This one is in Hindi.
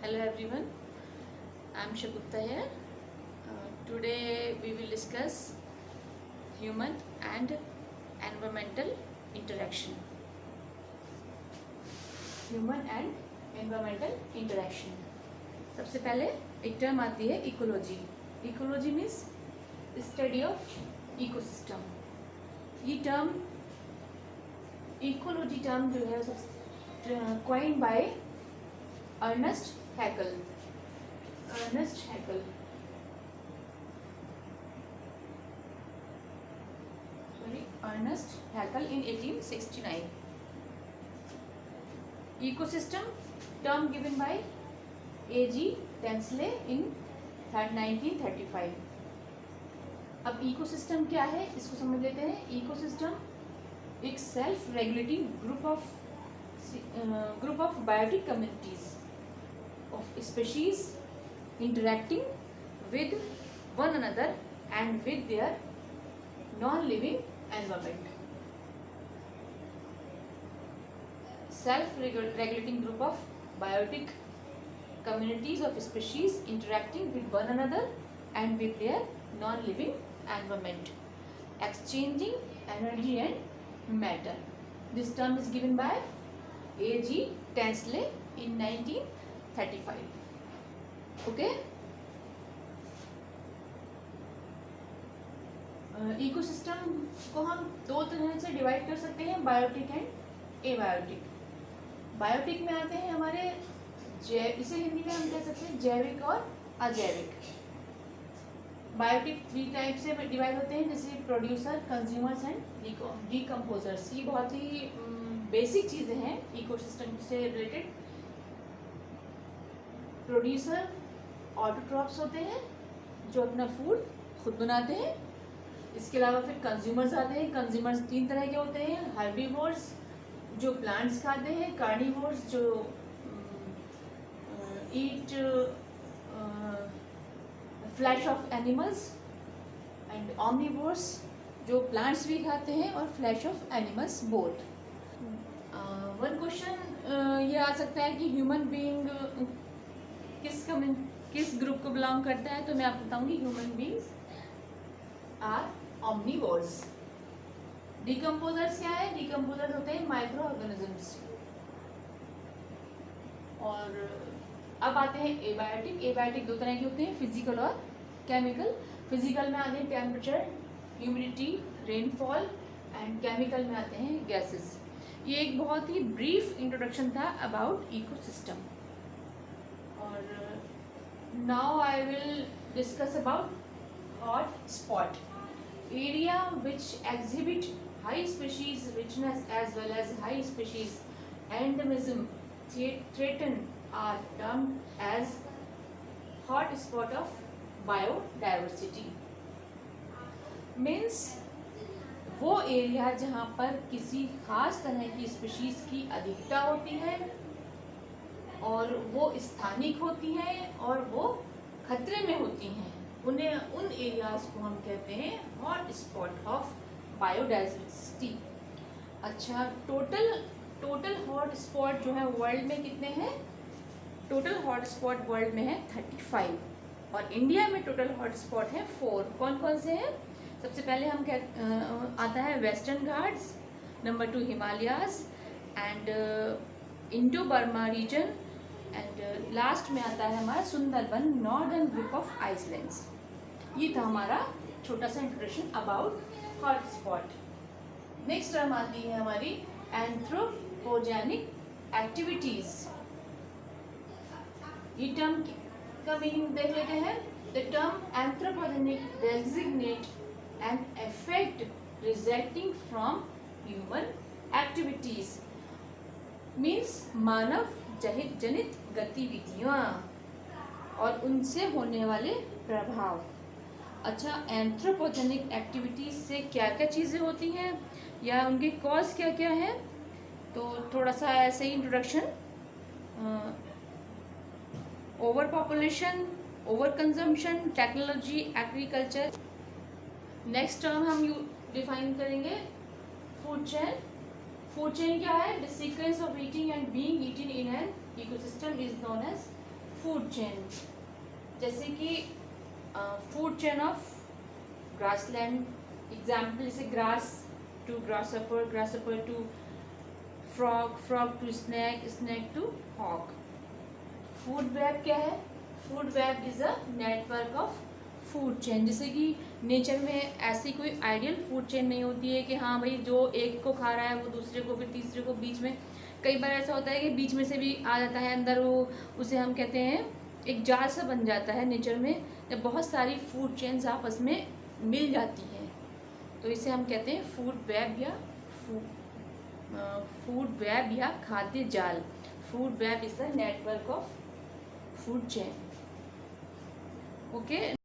Hello everyone, I am Shagufta here. Today we will discuss human and environmental interaction. Human and environmental interaction. सबसे पहले एक टर्म आती है ecology. Ecology means study of ecosystem. ये टर्म इकोलॉजी टर्म जो है coined by Ernest Haeckel. Ernest Haeckel in 1869. Ecosystem term given by A.G. Tansley in 1935. अब इकोसिस्टम क्या है इसको समझ लेते हैं. इकोसिस्टम एक self regulating group of biotic communities of species interacting with one another and with their non living environment. Self-regulating group of biotic communities of species interacting with one another and with their non-living environment, exchanging energy and matter. This term is given by A.G. Tansley in 1935. Okay. Ecosystem को हम दो तरह से डिवाइड कर सकते हैं, बायोटिक एंड एबायोटिक. बायोटिक में आते हैं हमारे इसे हिंदी में हम कह सकते हैं जैविक और अजैविक. बायोटिक 3 टाइप से डिवाइड होते हैं, जैसे प्रोड्यूसर, कंज्यूमर्स एंड डीकम्पोजर्स. ये बहुत ही बेसिक चीज़ें हैं इकोसिस्टम से रिलेटेड. प्रोड्यूसर ऑटोट्रॉप्स होते हैं जो अपना फूड खुद बनाते हैं. इसके अलावा फिर कंज्यूमर्स आते हैं. कंज्यूमर्स 3 तरह के होते हैं, हर्बीवोर्स जो प्लांट्स खाते हैं, कार्निवोर्स जो eat flesh of animals, and omnivores जो प्लांट्स भी खाते हैं और flesh of animals both. One question ये आ सकता है कि ह्यूमन बीइंग किस ग्रुप को बिलोंग करता है. तो मैं आपको बताऊंगी human beings are omnivores. Decomposers क्या है? डिकम्पोजर्स होते हैं माइक्रो ऑर्गेनिजम्स. और अब आते हैं एबायोटिक. एबायोटिक 2 तरह के होते हैं, फिजिकल और केमिकल. फिजिकल में आते हैं temperature, humidity, rainfall, and chemical में आते हैं गैसेस. ये एक बहुत ही ब्रीफ इंट्रोडक्शन था अबाउट इकोसिस्टम. और now I will discuss about hot spot. Area which exhibit high species richness as well as high species endemism threaten are termed as hot spot of biodiversity. Means वो एरिया जहाँ पर किसी खास तरह की स्पीशीज की अधिकता होती है और वो स्थानिक होती है और वो खतरे में होती हैं, उन एरियाज को हम कहते हैं हॉट स्पॉट ऑफ बायोडाइवर्सिटी. अच्छा, टोटल हॉट स्पॉट जो है वर्ल्ड में कितने हैं? टोटल हॉट स्पॉट वर्ल्ड में है 35 और इंडिया में टोटल हॉट स्पॉट है 4. कौन कौन से हैं? सबसे पहले हम आता है western Ghats, number 2 Himalayas and Indo Burma region, and last में आता है हमारा Sundarban northern group of islands. ये था हमारा छोटा सा introduction about hot spot. Next term आती है हमारी एंथ्रोपोजेनिक एक्टिविटीज. ये टर्म का मीनिंग देख लेते हैं. The term anthropogenic designate an effect resulting from human activities. Means मानव जनित गतिविधियाँ और उनसे होने वाले प्रभाव. अच्छा, एंथ्रोपोजेनिक एक्टिविटीज से क्या क्या चीज़ें होती हैं या उनके कॉज क्या क्या हैं? तो थोड़ा सा ऐसे ही introduction. Over population, over consumption, technology, agriculture. Next term हम डिफाइन करेंगे फूड चेन. फूड चेन क्या है? The sequence of eating and being eaten in an ecosystem is known as food chain, जैसे कि food chain of grassland, example जैसे grass to grasshopper, grasshopper to frog, frog to snake, snake to hawk. Food web क्या है? Food web is a network of food chain. जैसे कि नेचर में ऐसी कोई आइडियल फूड चेन नहीं होती है कि हाँ भाई जो एक को खा रहा है वो दूसरे को, फिर तीसरे को, बीच में कई बार ऐसा होता है कि बीच में से भी आ जाता है अंदर, वो उसे हम कहते हैं एक जाल सा बन जाता है नेचर में, जब बहुत सारी फूड चेन्स आपस में मिल जाती हैं, तो इसे हम कहते हैं फूड वेब या फूड वेब या खाद्य जाल। Food web is the network of food chain. Okay.